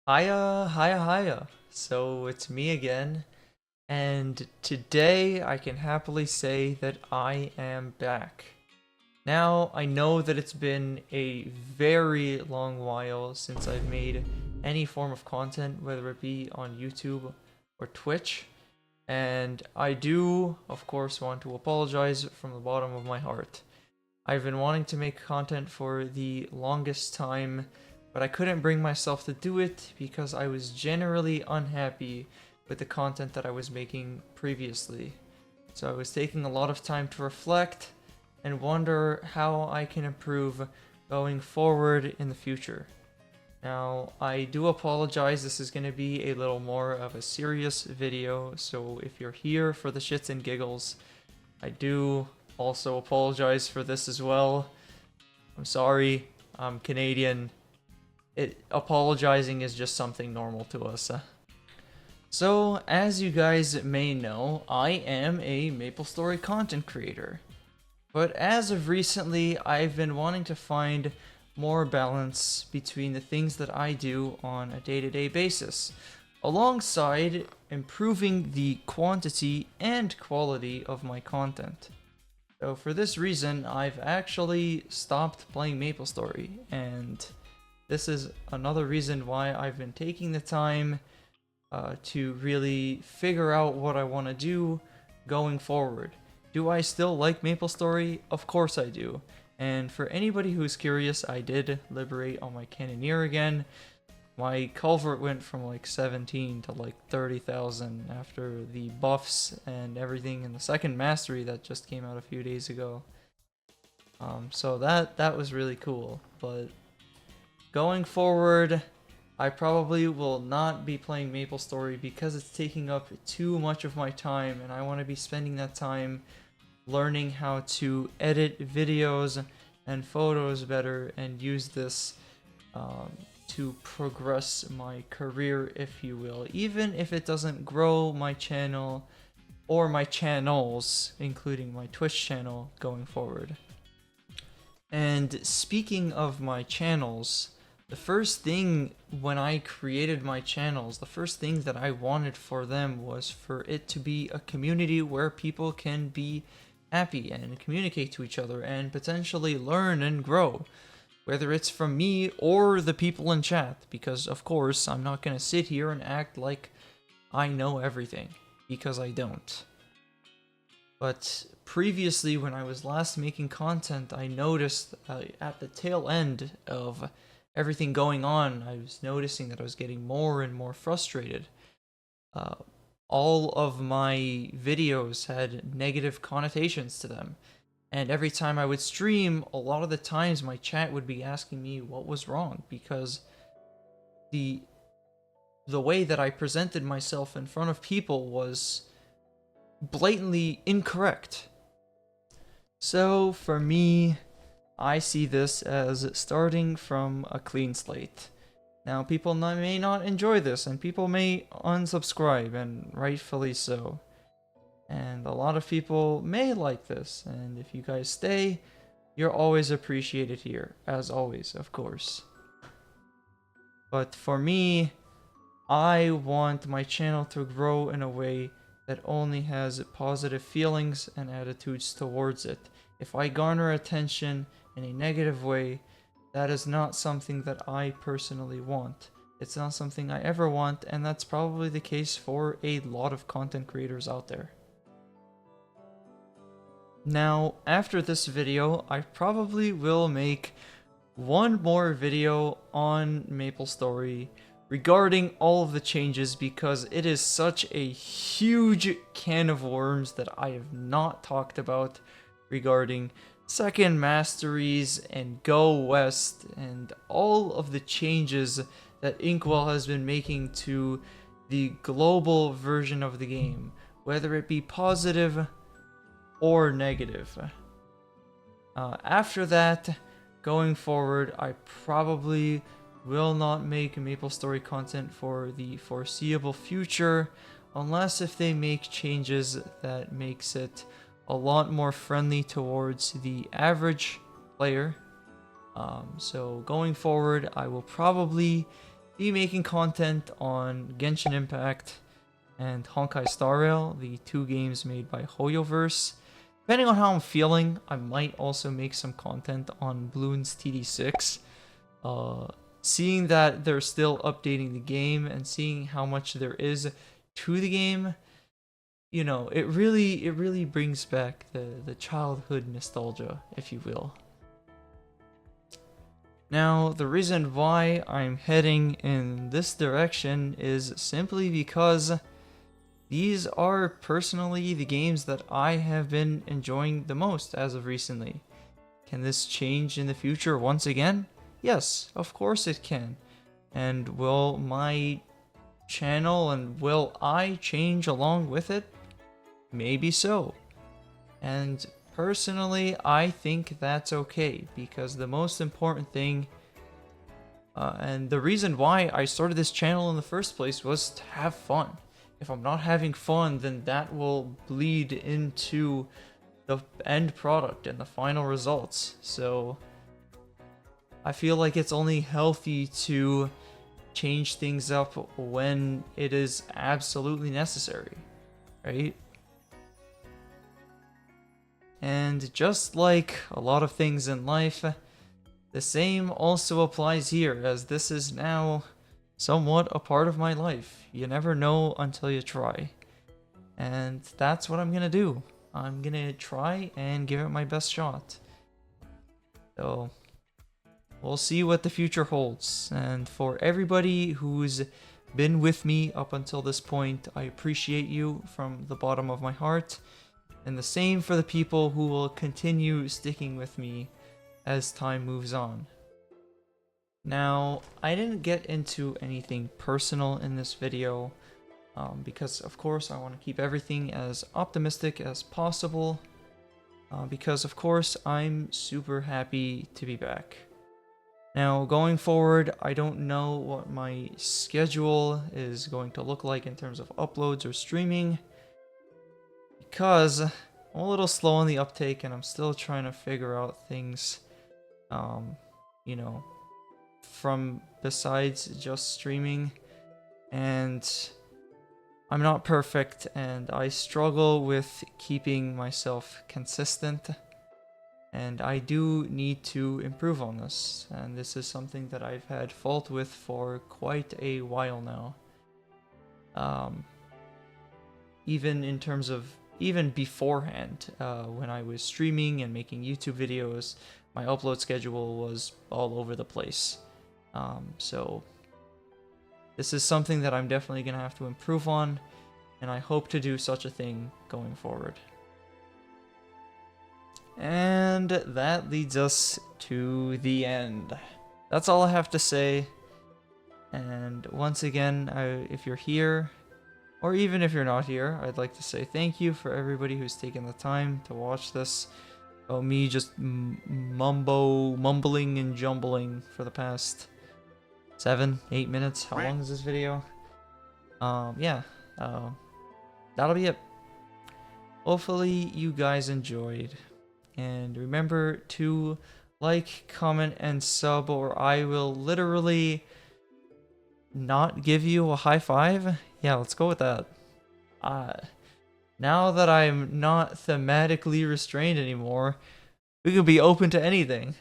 Hiya. So it's me again, and today I can happily say that I am back. Now, I know that it's been a very long while since I've made any form of content, whether it be on YouTube or Twitch, and I do, of course, want to apologize from the bottom of my heart. I've been wanting to make content for the longest time, but I couldn't bring myself to do it because I was generally unhappy with the content that I was making previously. So I was taking a lot of time to reflect and wonder how I can improve going forward in the future. Now, I do apologize, this is going to be a little more of a serious video, so if you're here for the shits and giggles, I do also apologize for this as well. I'm sorry, I'm Canadian. Apologizing is just something normal to us. So, as you guys may know, I am a MapleStory content creator. But as of recently, I've been wanting to find more balance between the things that I do on a day-to-day basis, alongside improving the quantity and quality of my content. So for this reason, I've actually stopped playing MapleStory, and this is another reason why I've been taking the time to really figure out what I want to do going forward. Do I still like MapleStory? Of course I do. And for anybody who's curious, I did liberate on my Cannoneer again. My culvert went from like 17 to like 30,000 after the buffs and everything in the second mastery that just came out a few days ago. So that was really cool. But going forward, I probably will not be playing MapleStory because it's taking up too much of my time, and I want to be spending that time learning how to edit videos and photos better and use this to progress my career, if you will, even if it doesn't grow my channel or my channels, including my Twitch channel, going forward. And speaking of my channels, the first thing when I created my channels, the first thing that I wanted for them was for it to be a community where people can be happy and communicate to each other and potentially learn and grow, whether it's from me or the people in chat, because of course I'm not going to sit here and act like I know everything, because I don't. But previously, when I was last making content, I noticed at the tail end of everything going on, I was noticing that I was getting more and more frustrated. All of my videos had negative connotations to them. And every time I would stream, a lot of the times my chat would be asking me what was wrong, because the way that I presented myself in front of people was blatantly incorrect. So for me, I see this as starting from a clean slate. Now, people may not enjoy this, and people may unsubscribe, and rightfully so. And a lot of people may like this, and if you guys stay, you're always appreciated here, as always, of course. But for me, I want my channel to grow in a way that only has positive feelings and attitudes towards it. If I garner attention in a negative way, that is not something that I personally want. It's not something I ever want, and that's probably the case for a lot of content creators out there. Now, after this video, I probably will make one more video on MapleStory regarding all of the changes, because it is such a huge can of worms that I have not talked about regarding second masteries and Go West and all of the changes that Inkwell has been making to the global version of the game, whether it be positive or negative. After that, going forward, I probably will not make MapleStory content for the foreseeable future, unless if they make changes that makes it a lot more friendly towards the average player. So going forward, I will probably be making content on Genshin Impact and Honkai Star Rail, the two games made by Hoyoverse. Depending on how I'm feeling, I might also make some content on Bloons TD6. Seeing that they're still updating the game and seeing how much there is to the game, you know, it really brings back the childhood nostalgia, if you will. Now, the reason why I'm heading in this direction is simply because these are personally the games that I have been enjoying the most as of recently. Can this change in the future once again? Yes, of course it can. And will my channel and will I change along with it? Maybe so. And personally, I think that's okay, because the most important thing, and the reason why I started this channel in the first place, was to have fun. If I'm not having fun, then that will bleed into the end product and the final results. So I feel like it's only healthy to change things up when it is absolutely necessary, right? And just like a lot of things in life, the same also applies here, as this is now somewhat a part of my life. You never know until you try. And that's what I'm gonna do. I'm gonna try and give it my best shot. So we'll see what the future holds. And for everybody who's been with me up until this point, I appreciate you from the bottom of my heart. And the same for the people who will continue sticking with me as time moves on. Now, I didn't get into anything personal in this video, because of course I want to keep everything as optimistic as possible, because of course I'm super happy to be back. Now, going forward, I don't know what my schedule is going to look like in terms of uploads or streaming, because I'm a little slow on the uptake and I'm still trying to figure out things, you know, from besides just streaming. And I'm not perfect, and I struggle with keeping myself consistent, and I do need to improve on this, and this is something that I've had fault with for quite a while now. Even in terms of, even beforehand, when I was streaming and making YouTube videos, my upload schedule was all over the place. So this is something that I'm definitely going to have to improve on, and I hope to do such a thing going forward. And that leads us to the end. That's all I have to say. And once again, if you're here, or even if you're not here, I'd like to say thank you for everybody who's taken the time to watch this. Oh, me just mumbling and jumbling for the past 7-8 minutes. How long is this video? Yeah, that'll be it. Hopefully you guys enjoyed, and remember to like, comment, and sub, or I will literally not give you a high five. Yeah, let's go with that. Now that I'm not thematically restrained anymore, we can be open to anything.